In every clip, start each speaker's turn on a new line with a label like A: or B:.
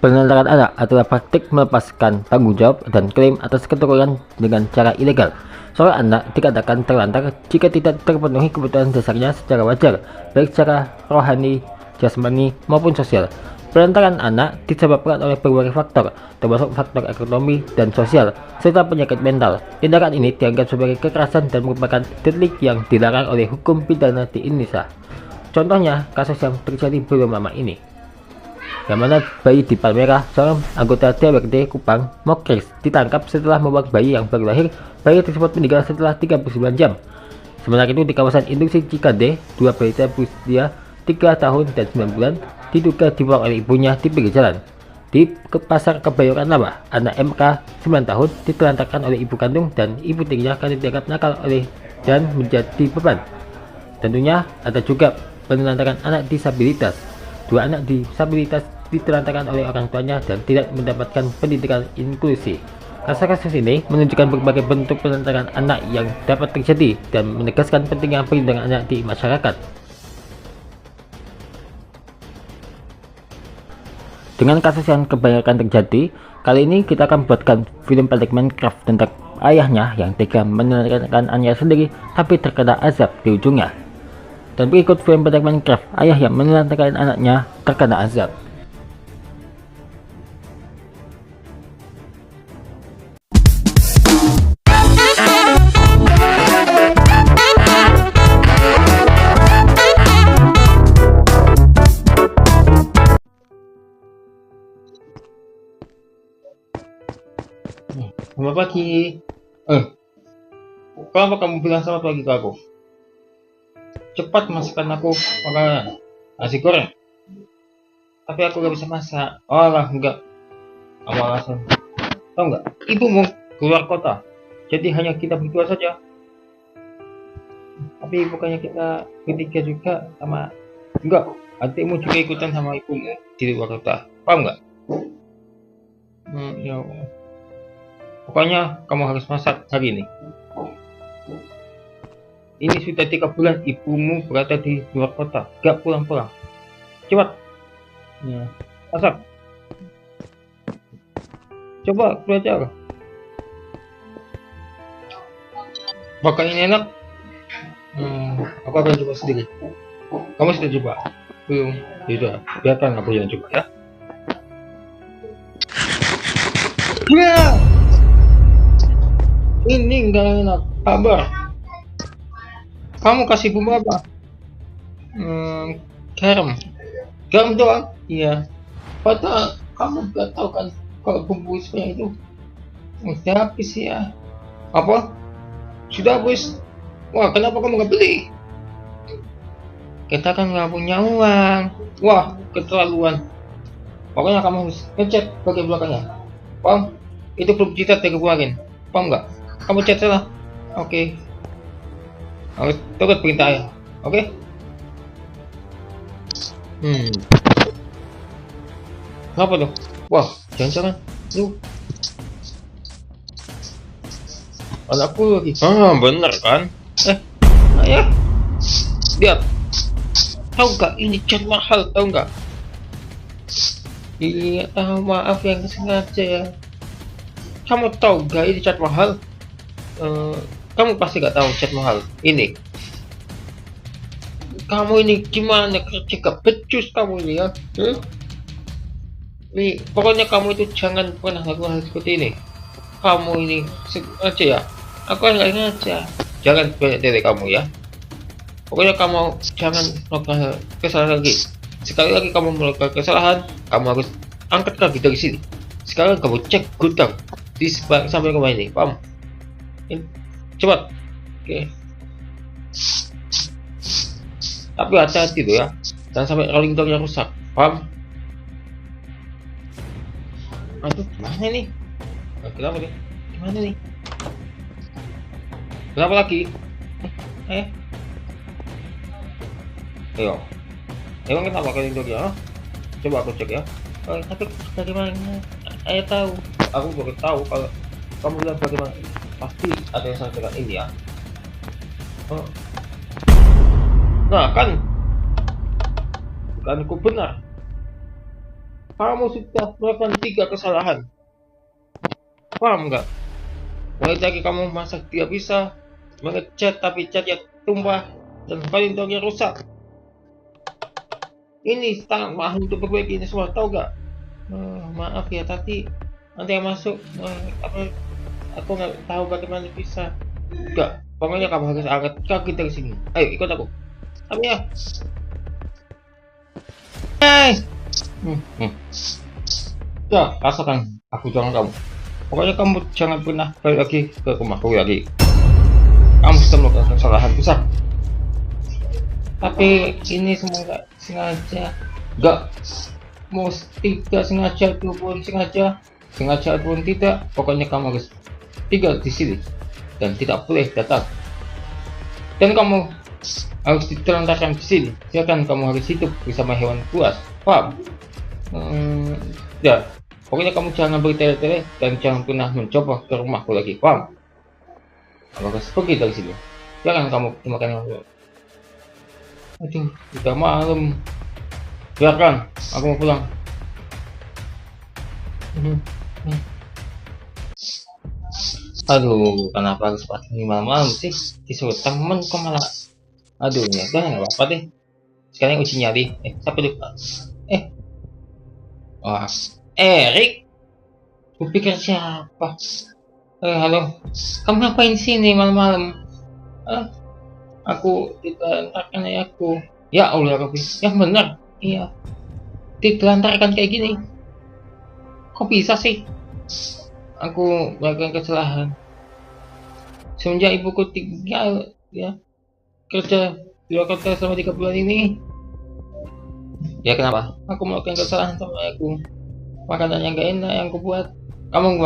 A: Penelantaran anak adalah praktik melepaskan tanggung jawab dan klaim atas keturunan dengan cara ilegal. Seorang anak dikatakan terlantar jika tidak terpenuhi kebutuhan dasarnya secara wajar, baik secara rohani, jasmani, maupun sosial. Penelantaran anak disebabkan oleh berbagai faktor, termasuk faktor ekonomi dan sosial, serta penyakit mental. Tindakan ini dianggap sebagai kekerasan dan merupakan delik yang dilarang oleh hukum pidana di Indonesia. Contohnya, kasus yang terjadi belum lama ini, yang mana bayi di Palmerah, seorang anggota DPRD Kupang, Mokris, ditangkap setelah membuang bayi yang baru lahir. Bayi tersebut meninggal setelah 39 jam. Sementara itu di kawasan industri Cikande, dua balita berusia 3 tahun dan 9 bulan diduga dibuang oleh ibunya di pinggir jalan. Di pasar Kebayoran Lama, anak MK 9 tahun ditelantarkan oleh ibu kandung dan ibu tirinya karena dianggap nakal oleh dan menjadi beban. Tentunya ada juga penelantaran anak disabilitas. Dua anak disabilitas ditelantarkan oleh orang tuanya dan tidak mendapatkan pendidikan inklusi. Kasus-kasus ini menunjukkan berbagai bentuk penelantaran anak yang dapat terjadi dan menegaskan pentingnya perlindungan anak di masyarakat. Dengan kasus yang kebanyakan terjadi, kali ini kita akan membuatkan film pendek Minecraft tentang ayahnya yang tega menelantarkan anaknya sendiri tapi terkena azab di ujungnya. Dan berikut film pendek Minecraft, ayah yang menelantarkan anaknya terkena azab.
B: Selamat pagi. Kenapa kamu bilang selamat pagi ke aku? Cepat masukkan aku makanan. Nasi goreng. Tapi aku gak bisa masak. Oh lah, enggak. Kamu alasan. Tahu nggak? Ibu mau keluar kota. Jadi hanya kita berdua saja. Tapi bukannya kita bertiga juga sama. Enggak. Adikmu juga ikutan sama ibumu di luar kota. Paham nggak? Ya. Pokoknya kamu harus masak hari ini. Ini sudah 3 bulan ibumu berada di luar kota, gak pulang-pulang. Cepat, ya, masak. Coba belajar. Apakah ini enak? Aku akan coba sendiri. Kamu sudah coba? Belum. Tidak. Biarkan aku yang coba ya. Ya. Ini enggak enak. Kabar. Kamu kasih bumbu apa? Garam. Garam doang? Iya. Padahal kamu gak tahu kan kalau bumbu seperti itu udah habis ya. Apa? Sudah habis? Wah, kenapa kamu gak beli? Kita kan gak punya uang. Wah, keterlaluan. Pokoknya kamu harus ngecat bagian belakangnya. Paham? Itu belum dicat dari kemarin. Paham nggak? Kamu cat salah. Oke. Harus turut perintah ayah. Oke? Apa tuh? Wah, jangan-jangan lu anakku lagi. Bener kan? Ayah. Lihat. Tahu nggak ini cat mahal? Tahu nggak? Iya, tahu, maaf yang sengaja ya. Kamu tahu nggak ini cat mahal? Kamu pasti nggak tahu cat mahal ini. Kamu ini gimana kerja gak becus kamu ini ya? Nih, pokoknya kamu itu jangan pernah lakukan hal seperti ini. Kamu ini aja ya. Aku nggak ngaca. Jangan banyak dari kamu ya. Pokoknya kamu jangan melakukan kesalahan lagi. Sekali lagi kamu melakukan kesalahan, kamu harus angkat kaki dari sini. Sekarang kamu cek gudang di sampai rumah ini, paham? Cepat. Oke. Tapi hati-hati tuh ya, jangan sampai rolling door-nya rusak, paham? Aduh, gimana nih? Kenapa nih? Gimana nih? Kenapa lagi? Ayo. Emang kenapa rolling door-nya? Coba aku cek ya. Tapi bagaimana? Ayah tahu. Aku baru tahu kalau kamu bilang bagaimana. Pasti ada yang salah dengan ini ya. Nah kan, bukanku benar. Kamu sudah melakukan 3 kesalahan. Paham nggak? Mulai dari kamu masak tidak bisa, mengecat tapi catnya tumpah, dan koridornya rusak. Ini sangat mahal untuk perbaiki ini semua, tahu nggak? Maaf ya, tapi nanti yang masuk, aku nggak tahu bagaimana bisa. Nggak, pokoknya kamu harus angkat kaki dari sini. Ayo, ikut aku. Ayo ya. Hey! Hmm, hmm. Ya, rasakan aku jangan kamu. Pokoknya kamu jangan pernah balik lagi ke rumahku lagi. Kamu sudah melakukan kesalahan besar. Tapi ini semua nggak sengaja. Nggak, mau tidak sengaja pun sengaja pun tidak. Pokoknya kamu harus tinggal di sini dan tidak boleh datang. Dan kamu harus ditelantarkan di sini. Silakan kamu harus hidup bersama hewan buas. Paham? Ya, pokoknya kamu jangan bertele-tele dan jangan pernah mencoba ke rumahku lagi. Paham? Kamu harus pergi dari sini. Jangan kamu makan yang lain. Aduh, udah malam. Biarkan, aku mau pulang. Aduh, kenapa harus pas ini malam-malam sih? Disuruh temen kok malah. Aduh, ya udah nggak apa-apa deh. Sekarang uji nyali. Siapa tuh? Wah, Erik. Kupikir siapa? Halo. Kamu ngapain sini malam-malam? Aku ditelantarkan ayahku. Ya Allah, Robi. Yang benar. Iya. Ditelantarkan kayak gini. Kok bisa sih? Aku melakukan kesalahan. Semenjak ibuku tinggal, ya, kerja di luar kota selama 3 bulan ini. Ya kenapa? Aku melakukan kesalahan sama ayahku. Makanan yang gak enak yang aku buat. Kamu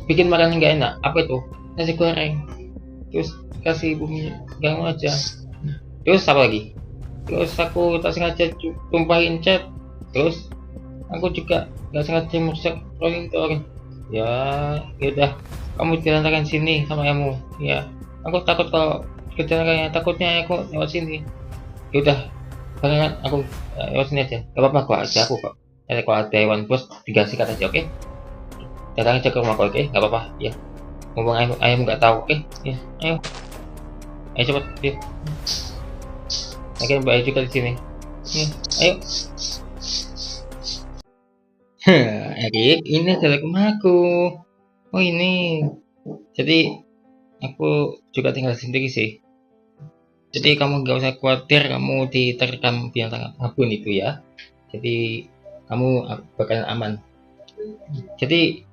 B: bikin makanan yang gak enak. Apa itu? Nasi goreng. Terus kasih bumbu garam aja. Terus apa lagi? Terus aku tak sengaja tumpahin cat. Terus aku juga gak sengaja merusak proyektor. Ya udah, kamu dilantarkan sini sama kamu. Ya, aku takut kalau kecelakaan, takutnya aku lewat sini. Ya udah, barengan aku lewat sini aja. Gak apa-apa kok, aja aku kok. Nanti kalau ada hewan bos, 3 sikat aja, oke? Datang aja ke rumahku, oke? Gak apa-apa, ya. Ngomong ayam nggak tahu, oke? Ya, ayo. Ayo cepet, ya. Akhirnya Mbak juga di sini. Ya, ayo. Erik, ini adalah rumahku. Oh ini. Jadi aku juga tinggal sendiri sih. Jadi kamu nggak usah khawatir kamu diterkam binatang apapun itu ya. Jadi kamu bakalan aman. Jadi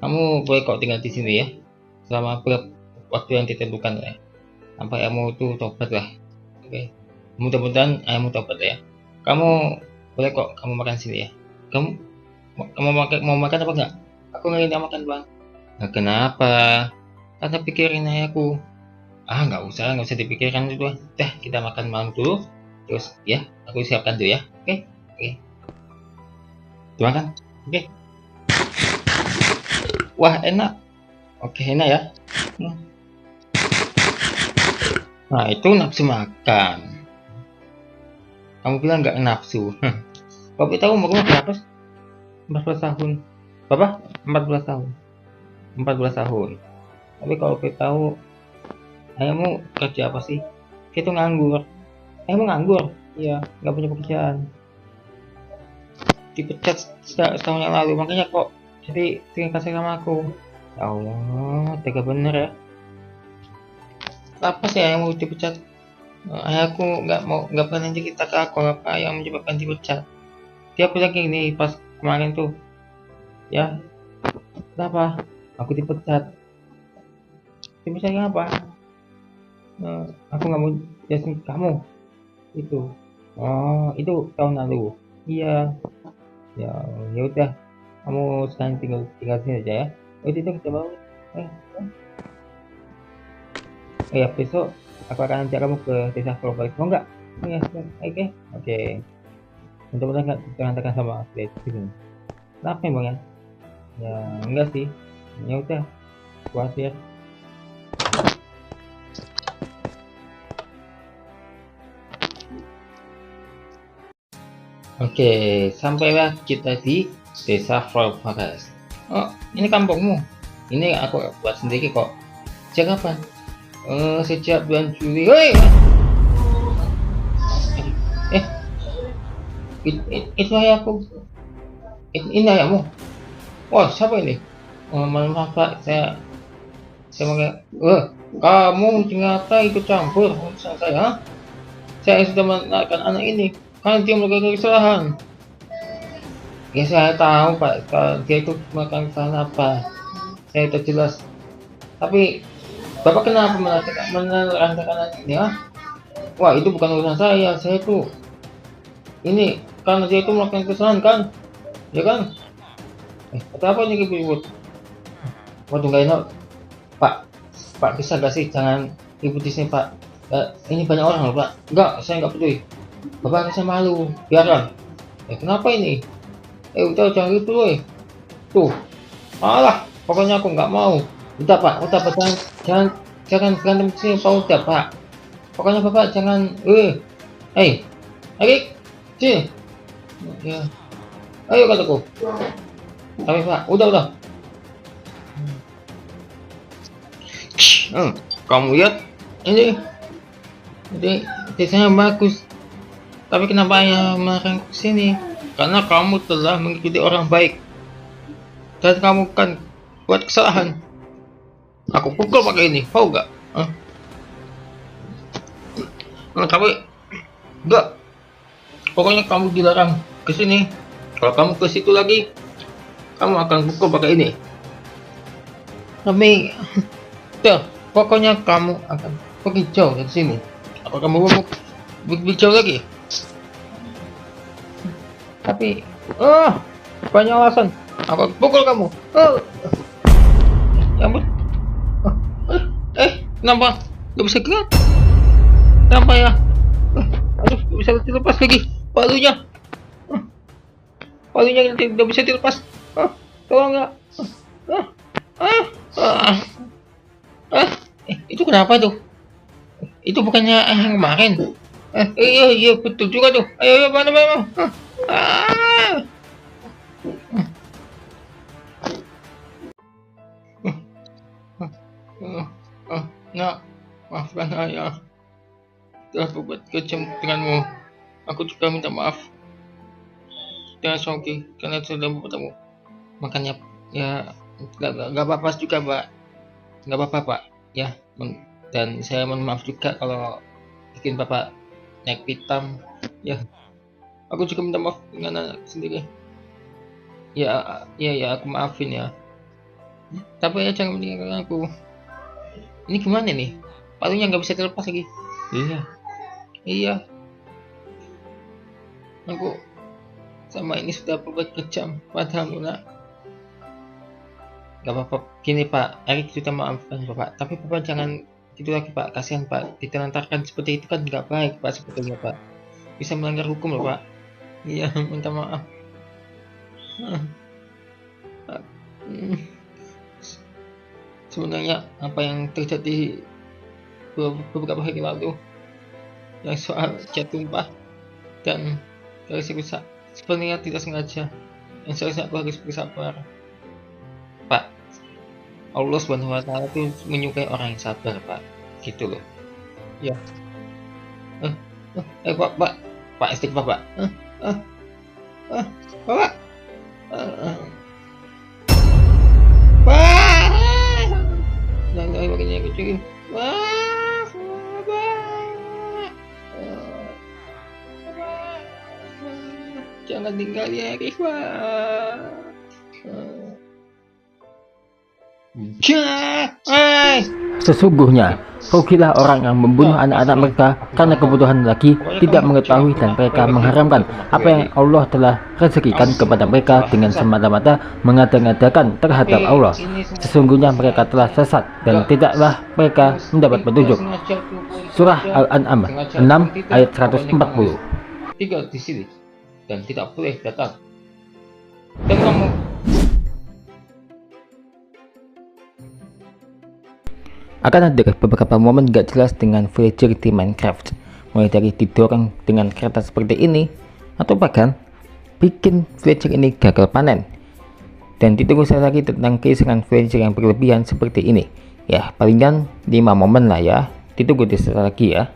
B: kamu boleh kok tinggal di sini ya selama waktu yang ditentukan ya. Sampai kamu tuh tobat lah. Oke. Mudah-mudahan ayahmu tobat ya. Kamu boleh kok kamu makan sini ya. Kamu mau makan apa enggak? Aku nggak ingin makan bang. Nah, kenapa? Karena pikirin ayahku. Nggak usah dipikirkan itu. Dah kita makan malam dulu. Terus ya, aku siapkan dulu ya. Oke. Makan. Oke. Wah enak. Oke enak ya. Nah itu nafsu makan. Kamu bilang nggak nafsu. Bapak tahu umurnya berapa? 14 tahun. Bapak 14 tahun. 14 tahun. Tapi kalau kita tahu ayahmu kerja apa sih? Kita nganggur. Ayahmu nganggur? Iya, nggak punya pekerjaan. Dipecat setahun yang lalu, makanya kok jadi sering kasih sama aku. Ya Allah, tega bener ya. Apa sih ayahmu dipecat? Ayahku nggak pernah cerita ke aku apa yang menyebabkan dipecat. Dia bilang gini pas kemarin tuh, ya kenapa aku dipecat? Dipecatnya apa? Aku nggak mau jelasin kamu itu. Oh itu tahun lalu. Iya. Ya udah, kamu sekarang tinggal sini aja ya. Itu kita mau. Ya besok aku akan ajak kamu ke desa Pulau mau nggak? Ya, oke. Mudah-mudahan nggak terhantarkan sama update gitu. Kenapa emang ya? Ya enggak sih. Ya udah, khawatir. Oke, sampailah kita di Desa Flower Forest. Oh, ini kampungmu. Ini aku buat sendiri kok. Sejak kapan? Sejak bulan Juli. Woi, eh, itu ayahku. Ini ayahmu. Wah, siapa ini? Oh, maaf Pak, saya mau kamu ternyata ikut campur urusan saya. Saya sudah mengenalkan anak ini karena dia melakukan kesalahan. Ya saya tahu Pak, kalau dia itu melakukan kesalahan apa. Saya itu jelas. Tapi Bapak kenapa menerangkan anak ini? Wah, itu bukan urusan saya. Saya itu ini karena dia itu melakukan kesalahan kan, ya kan? Apa ini ribut? Waduh, nggak enak. Pak, bisa gak sih jangan ribut di sini Pak? Ini banyak orang loh Pak. Enggak, saya nggak peduli. Bapak saya malu, biarkan. Kenapa ini? Udah jangan ribut loh. Tuh, malah. Pokoknya aku nggak mau. Udah Pak, jangan berantem di sini Pak. Udah Pak. Pokoknya Bapak jangan. Erik, sini. Ya, ayo kataku. Tapi Pak, udah. Kamu lihat ini desanya bagus, tapi kenapa ayah melarang ke sini? Karena kamu telah mengikuti orang baik dan kamu kan buat kesalahan. Aku pukul pakai ini, mau nggak? Tapi enggak, pokoknya kamu dilarang ke sini. Kalau kamu ke situ lagi, kamu akan pukul pakai ini. Tapi pokoknya kamu akan pergi jauh dari sini. Apa kamu mau pergi jauh lagi? Tapi, banyak alasan. Aku akan pukul kamu. Ya ampun. Kenapa? Gak bisa gerak? Kenapa ya? Aduh, gak bisa dilepas lagi. Palunya tidak bisa dilepas. Tolong ya. Itu kenapa tuh? Itu bukannya yang kemarin? Iya betul juga tuh. Ayo mana? Nak, maafkan ayah telah berbuat kejam denganmu. Aku juga minta maaf dengan Songki karena sudah bertemu. Makanya ya gak apa-apa juga Pak. Gak apa-apa Pak. Ya, dan saya mohon maaf juga kalau bikin Bapak naik pitam. Ya, aku juga minta maaf dengan anak sendiri. Ya, aku maafin ya. Tapi ya jangan meninggalkan aku. Ini gimana nih? Palunya nggak bisa terlepas lagi. Iya. Aku sama ini sudah berbuat kejam padamu nak. Gak apa-apa. Gini Pak, Erik sudah maafkan Bapak. Tapi Bapak jangan gitu lagi Pak. Kasihan Pak. Ditelantarkan seperti itu kan nggak baik Pak sebetulnya Pak. Bisa melanggar hukum loh Pak. Iya, minta maaf. Sebenarnya apa yang terjadi beberapa hari lalu yang soal cat tumpah dan garis rusak sebenarnya tidak sengaja. Yang seharusnya aku harus bersabar Pak. Allah Subhanahu wa Ta'ala itu menyukai orang yang sabar Pak, gitu loh. Ya. Pak istighfar Pak. Pak. Jangan begini aku cuy. Jangan tinggal ya Rifwa.
A: Sesungguhnya, rugilah orang yang membunuh anak-anak mereka karena kebutuhan lagi tidak mengetahui dan mereka mengharamkan apa yang Allah telah rezekikan kepada mereka dengan semata-mata mengada-ngadakan terhadap Allah. Sesungguhnya mereka telah sesat dan tidaklah mereka mendapat petunjuk. Surah Al-An'am 6 ayat 140.
B: Tinggal di sini dan tidak boleh datang. Dan kamu
A: akan ada beberapa momen gak jelas dengan villager di Minecraft, mulai dari didorong dengan kereta seperti ini, atau bahkan bikin villager ini gagal panen. Dan ditunggu saya lagi tentang keserangan villager yang berlebihan seperti ini. Ya palingan 5 momen lah ya, ditunggu di lagi ya.